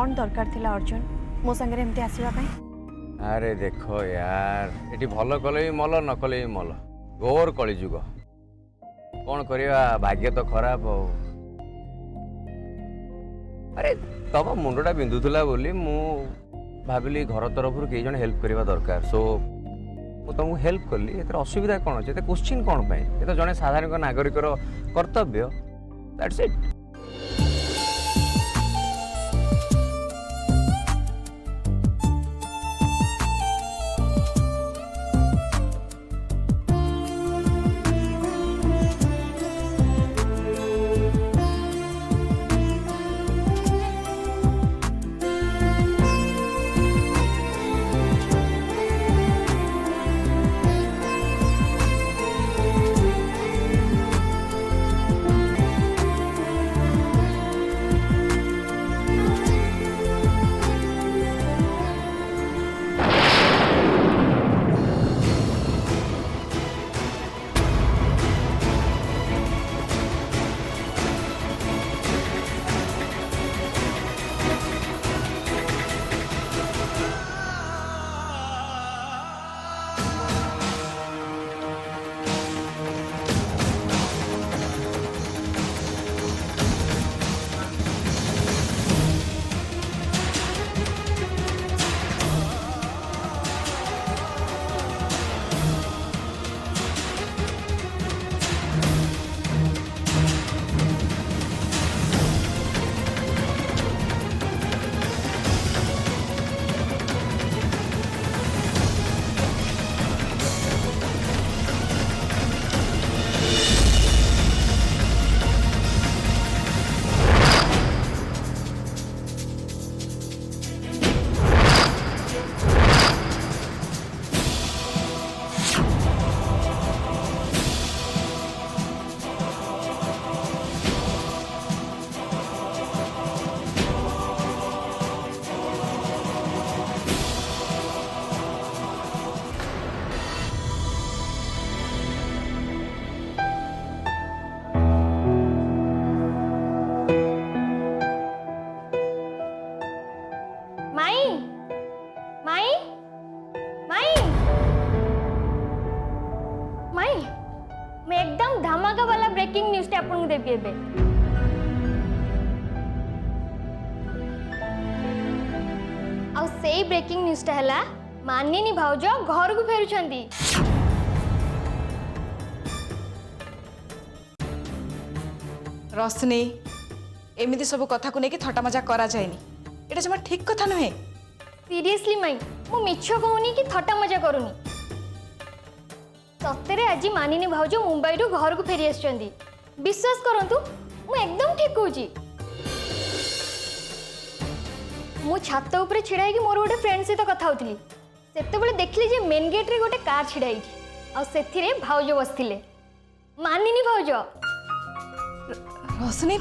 कौन दरकार थिला अर्जुन मो संगे एमती आसीबा पई? अरे देखो यार ये भल कले भी मल न कले भी मल घोर कलिजुग कौन करवा भाग्य तो खराब हो। अरे तब मुंडा बिंधुला बोली मु भाविली घर तरफ कई जन हेल्प करवा दरकार सो मु तुमको हेल्प कली ए असुविधा कौन अच्छे क्वेश्चन कौन पाई ये तो जड़े साधारण नागरिकर कर्तव्य दैट्स इट। ब्रेकिंग न्यूज आपको देवी एबे आ सेई ब्रेकिंग न्यूज टा हला मानिनी भाउज घर को फेरुछंदी। रश्मि एमिति सब कथा को लेकिन थटा मजा करा जाएनी एटा जमा ठीक कथा नुहे। सीरियसली माई मु मिछ कहूनी कि थटा मजा करूनी सतरे आज मानिनी भाउज मुंबई रु घर को फेरी आछंदी विश्वास करंतु मु एकदम ठीक कहूची। मु छात ऊपर छिड़ा कि मोर गोटे फ्रेंड सहित कथा होतली सेतेबेले देखली जे मेन गेट रे गोटे कार छिड़ा हिची आ सेथिरे भाउज बसथिले मानिनी भाउज। रश्मि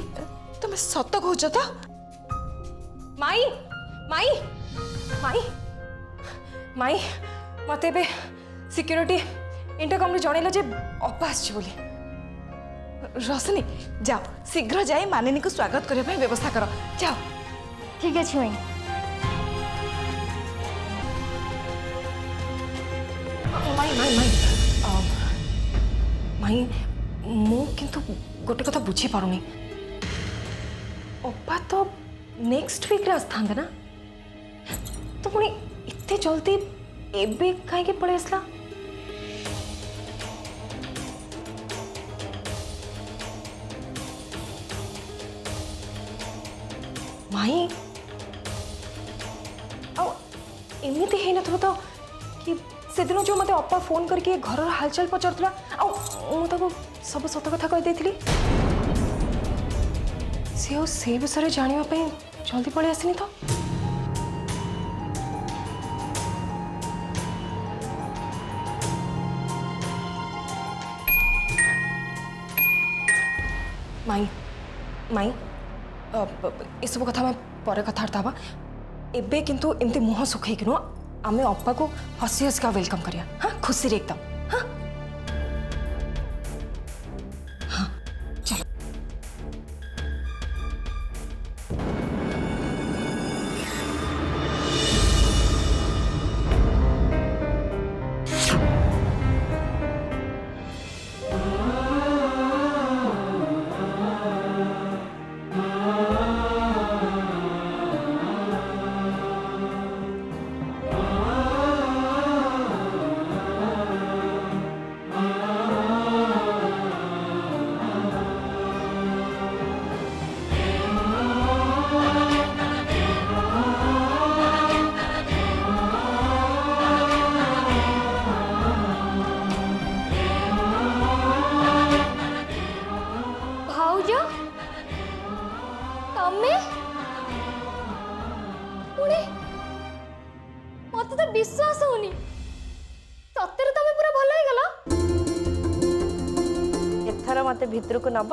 तुम सत कहूच तो माई माई माई माई मते बे सिक्योरिटी इंटरकम रे जणैला जे अपास बोली। रश्मि जाओ शीघ्र जाए मानिनी को स्वागत करने ପାଇଁ व्यवस्था करो जाओ। ठीक है माई। माई माई माई माई मु किंतु गोटे कथा बुझी पारुनी अप्पा तो नेक्स्ट वीक रे आस्थांते ना तो पुणी इतने जल्दी एबे कहीं पड़े आसला। माई एमती है न तो कि से दिन जो मत अप्पा फोन करके घर हालचाल पचारूला मुझे सब सत कथा कहीदे सी से विषय जानापी जल्दी पलि आसनी तो माई माई ये सब कथा मैं पर कथबार्ता हाँ एबे किंतु एमती मुह सुखई कि आम अप्पा को हसी हसी का वेलकम करिया हाँ खुशी रे एकदम हाँ हाँ चलो। होनी सତରେ तमे पूरा भल हो गला एथर मते भितर को नब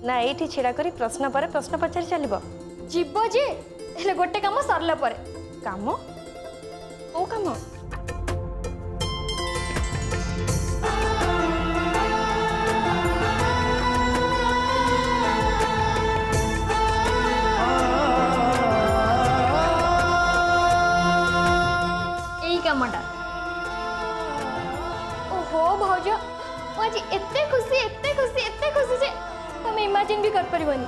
ना एठी छिड़ा करी प्रश्न पर प्रश्न पचारि चलिबो जीव जे हेले गोटे काम सरला परे काम ओ काम एई कामटा ओहो भाउज आज एते खुशी जे तमे इमेजिन भी कर परिबनी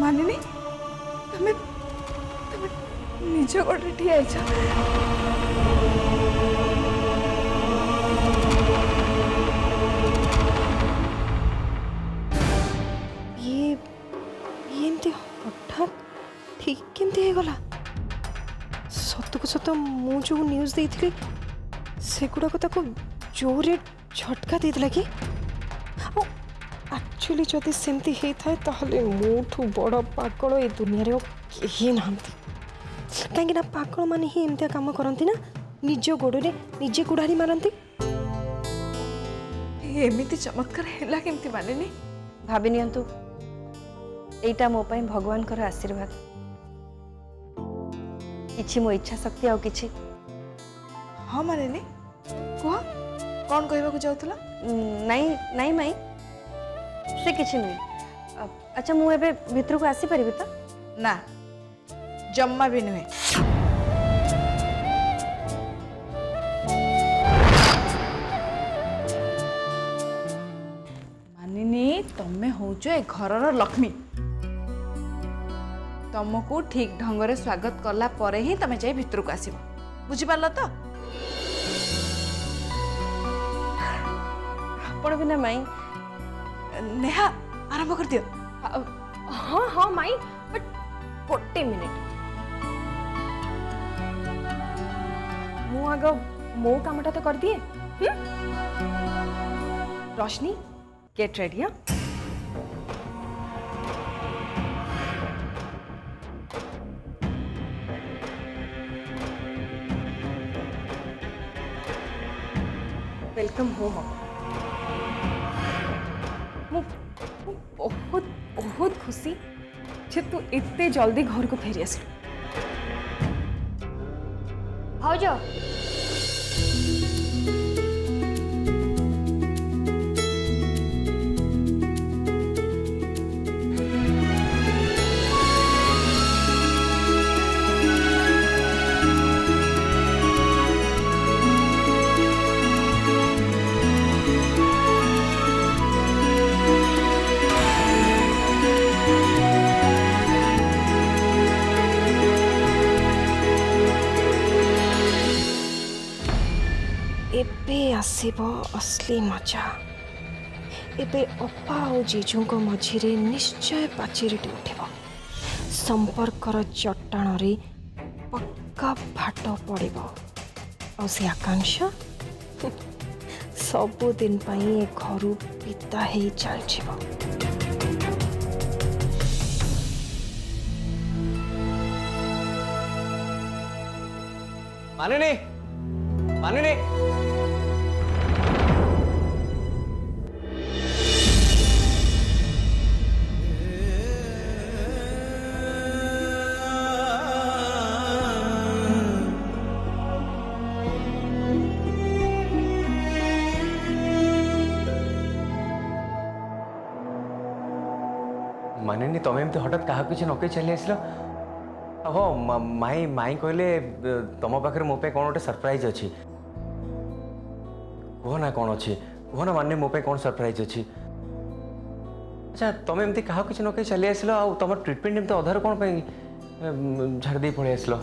मानिनी तमे तमे निज गोटे ठिया ये एमती हठात ठीक केमती हो गला सत को सत मु जो न्यूज देइथिली सेगुड़ाक ताको जोरे झटका देइतला कि एक्चुअली जदि सेमती होता ताहले मोठू बड़ पागल ए दुनिया रे केही नांती कहीं पागल माने ही एमती काम करती ना निज गोड़े निजे कुड़ारी मारती एमिति चमत्कार हैला केमती मानिनी भाभी नियंतु एटा मो पई भगवान कर आशीर्वाद किछि मो इच्छा शक्ति आ किछि हाँ मानिनी कह कौन कहबा जाउतला नहीं नहीं माई से किछि नहीं अच्छा मु एबे भितर को आसी परिबे तो ना जम्मा भी नुहे मानिनी तमे होचो ए घरर लक्ष्मी तुमको ठीक ढंग से स्वागत कला परे ही तमे जाई भितर को आसीबो बुझी पारला तो आपण बिना माई नेहा आरंभ कर दियो हाँ हाँ माई बट गोटे मिनिट मु आग मो कामटा तो कर दिए रोशनी गेट रेडी हाँ वेलकम होम बहुत बहुत खुशी जे तू इतने जल्दी घर को फेरी आस भाउज एबे आसीबो असली मजा एबे अप्पा और जीजू को मझिरे निश्चय पाचिरीटी उठिबो संपर्कर चट्टाण रे पक्का फाट पड़िबो और से आकांक्षा सबुदिन पाई ए घरु पिता हेई चलछिबो मानिनी मानिनी मानिनी तमें एमती हठात क्या किसी नकई चली आसल हो माई माई कहले तुम पाखे मो कौन गोटे सरप्राइज अच्छी कह ना कौन अच्छी कह ना माने मो कौन सरप्राइज अच्छी अच्छा तुम एमती क्या किसी न कहीं चली आसल आ तुम ट्रिटमेंट एमती अधार कौन झाड़ी पलि आसल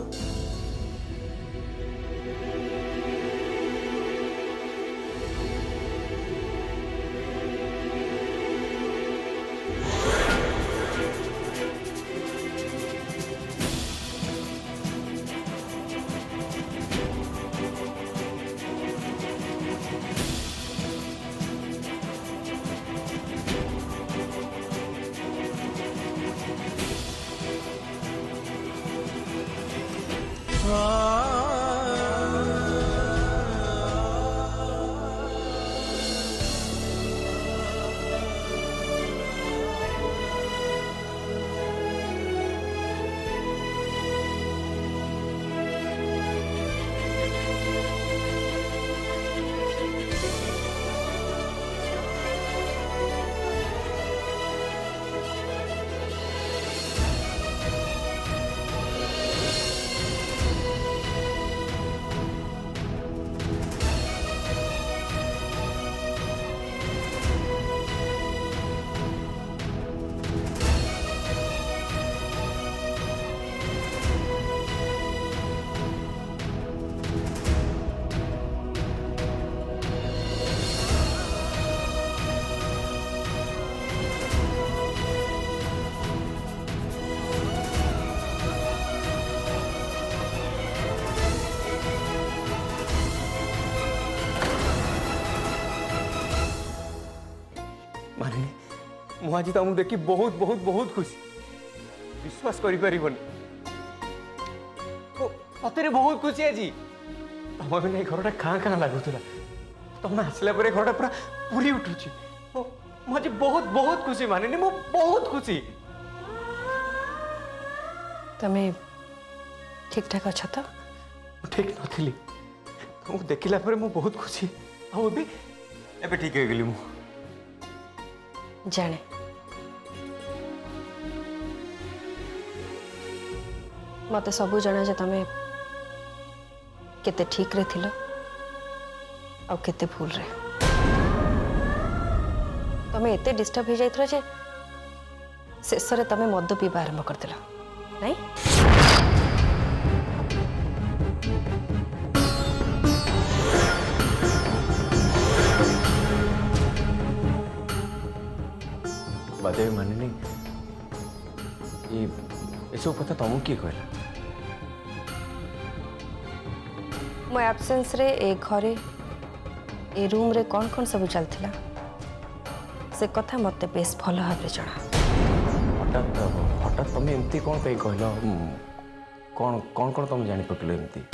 मानिनी मु आज तुमको देखी बहुत बहुत बहुत खुशी विश्वास करें सतरे बहुत खुशी आज तुम बिना घरटा खाँ खाँ लगुला तुम आसला घरटा पूरा पूरी उठुची मुझे बहुत बहुत खुशी मानिनी मु बहुत खुशी तमें ठीक ठाक अच्छा तो ठीक नथिली तुमको देखला पर मु बहुत खुशी आबे एबे ठीक हो गली मु जाने मते सबू जाना जे तमें केते ठीक रे थिलो आ केते भूल रे तमें एते डिस्टर्ब हो जाइथरो जे शेष रे तमें मद पीवा आरंभ करदिला नहीं बादे मानिनी ये सब कथा तुमको किए कहला मो एब्सेंस रे ए घरे ए रूम रे कौन कौन सब चलथिला से कथा मते बेस भल भाव जना हठात हठात तुम एमती कौन पे कहल कौन कौन कौन तुम जानी पकड़ एमती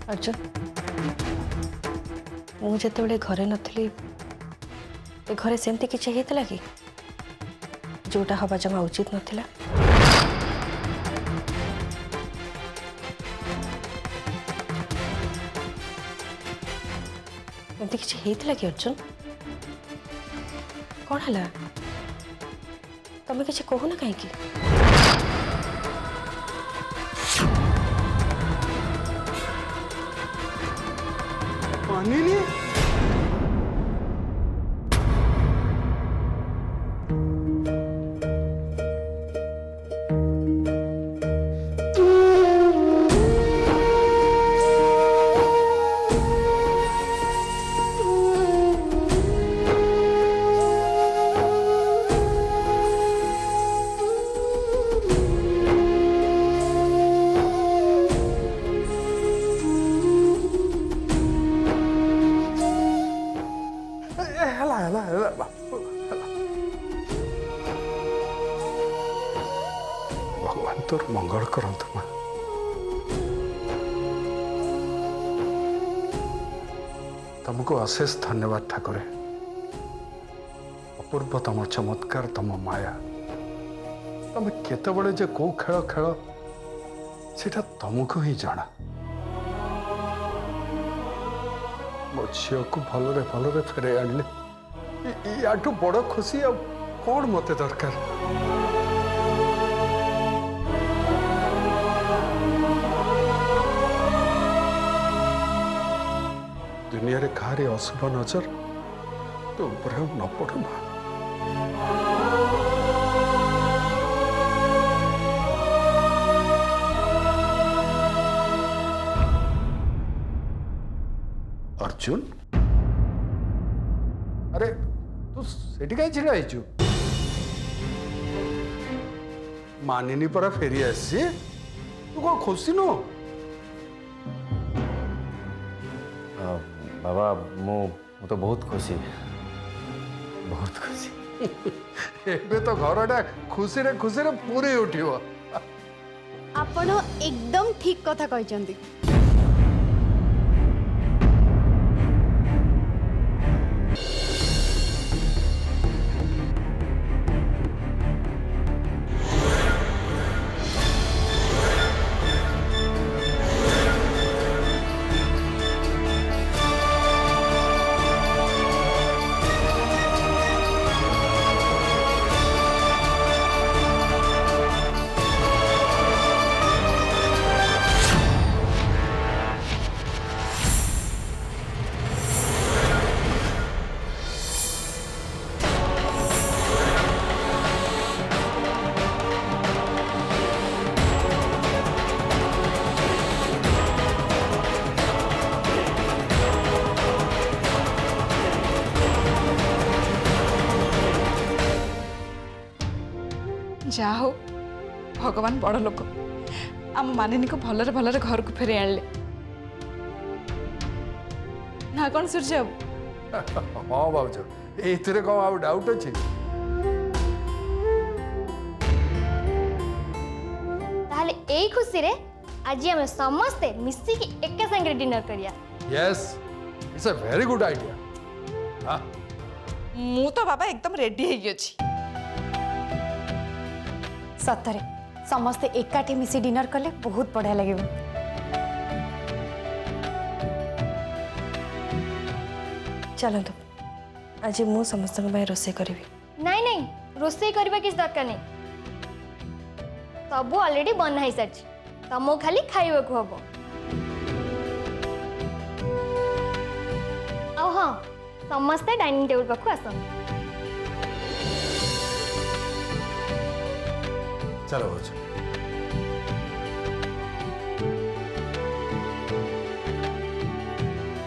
अर्जुन मुझे घरे नथली ए घरे सेमती किछि हेतला कि जोटा हवा जमा उचित नथिला एमती किछि हेतला कि अर्जुन कौन हला तमे किछि कहू ना काहे कि मानिनी भगवान तोर मंगल करंतु मां तुमको अशेष धन्यवाद ठाकुर अपूर्व तुम चमत्कार तुम माया तुम केतबले जे को खेल खेल सेटा तुमको ही जाना मो झील को भलरे भलरे फेरे आनले याठू बड़ खुशी आ कौन मते दरकार। दुनिया रे कारे अशुभ नजर तो ऊपर न पड़ो मां। अर्जुन अरे तू सेठी कहीं छिड़ा आईचु मानिनी परा फेरी आसी तू कौन खुशी नु बाबा मु तो बहुत खुशी एबे तो घरटा खुशी रे पूरी उठियो। ଆପଣ एकदम ठीक କଥା କହିଛନ୍ତି। जा हो भगवान बड़ लोक आम मानिनी को भलरे भलरे घर को फेरे आनले ना कौन सूर्य बाबू। हाँ बाबू एथिरे कौन आउ डाउट अछि ताहले एई खुशी रे आज हम समस्ते मिसी की एके संगे डिनर करिया। Yes it's a very good idea. हाँ मु तो बाबा एकदम रेडी है अछि। सतरे समस्ते एकाठी मिसी डिनर कले बहुत बढ़िया लगे। चलतु आज मु समस्त रोसे करी। नहीं नहीं रोषे करबा किस दरकार नहीं सब ऑलरेडी बना ही सारी तुमको खाली खाइबा को हबो। आ हाँ समस्ते डाइनिंग टेबल पाखु आसन। चलो बच्चा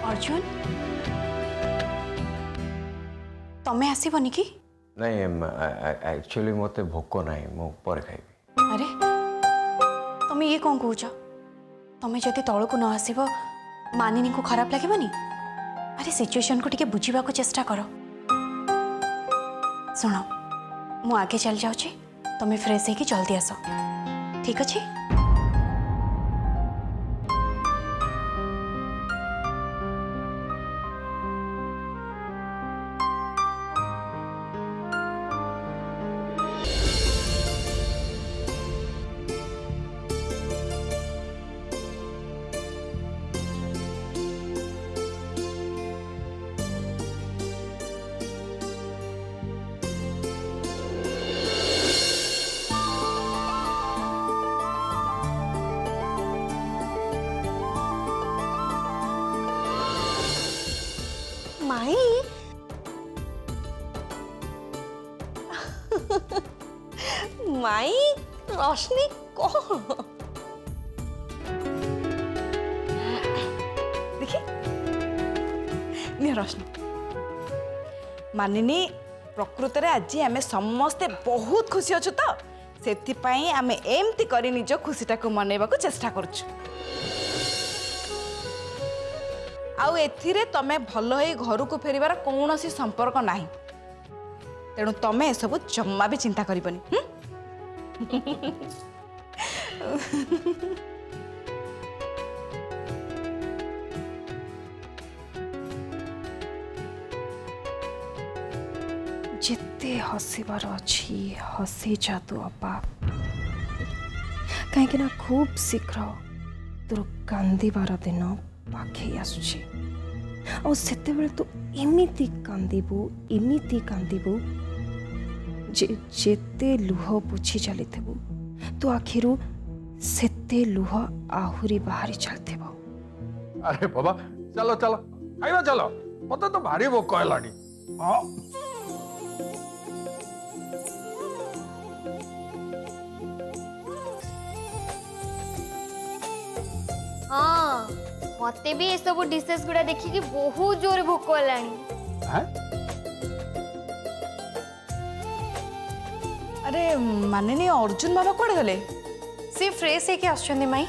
अर्जुन तमें आसबनी कि नहीं एक्चुअली मते भोक नहीं मु पर खाइबी। अरे तमें ये कौन कहूच तमें जदि तौल को न आसब मानिनी को खराब लगे। अरे सिचुएशन को टिके बुझीबा को चेष्टा कर। सुन मु आगे चल जाऊँ तमें फ्रेश होगी जल्दी आस ठीक अच्छे। माई माई रोशनी कौन देखी निया रोशनी मानिनी प्रकृत रे आज आमे समस्ते बहुत खुशी अछु तो सेथिपाई आमे एमती करी निज खुशीटा को मनेबा को चेष्टा करछु। आउ एथिरे तमे भल होई घर को फेरिबार कौनसी संपर्क नाही तेणु तमे सब जम्मा भी चिंता करिबनी। जिते हसबार अच्छी हसी जादू अपा कहीं ना खूब शीघ्र तोर कांदिबार दिन पाखे आसुची ଆଉ ସେତେବେଳେ ତୁ ଏମିତି କାନ୍ଦିବୁ ଯେ ଯେତେ ଲୁହ ପୋଛି ଚାଲିଥିବୁ ତୋ ଆଖିରୁ ସେତେ ଲୁହ ଆହୁରି ବାହାରି ଚାଲିଥିବ। अरे बाबा चलो चलो खाइबा चलो मत तो भारी भोक है। हाँ हाँ मते भी ये सब डिशेस गुड़ा देखिकी बहुत जोर भोक हेलानी। हैं? अरे माने नहीं अर्जुन बाबा कौन गले सी फ्रेश है कि आछंदी माई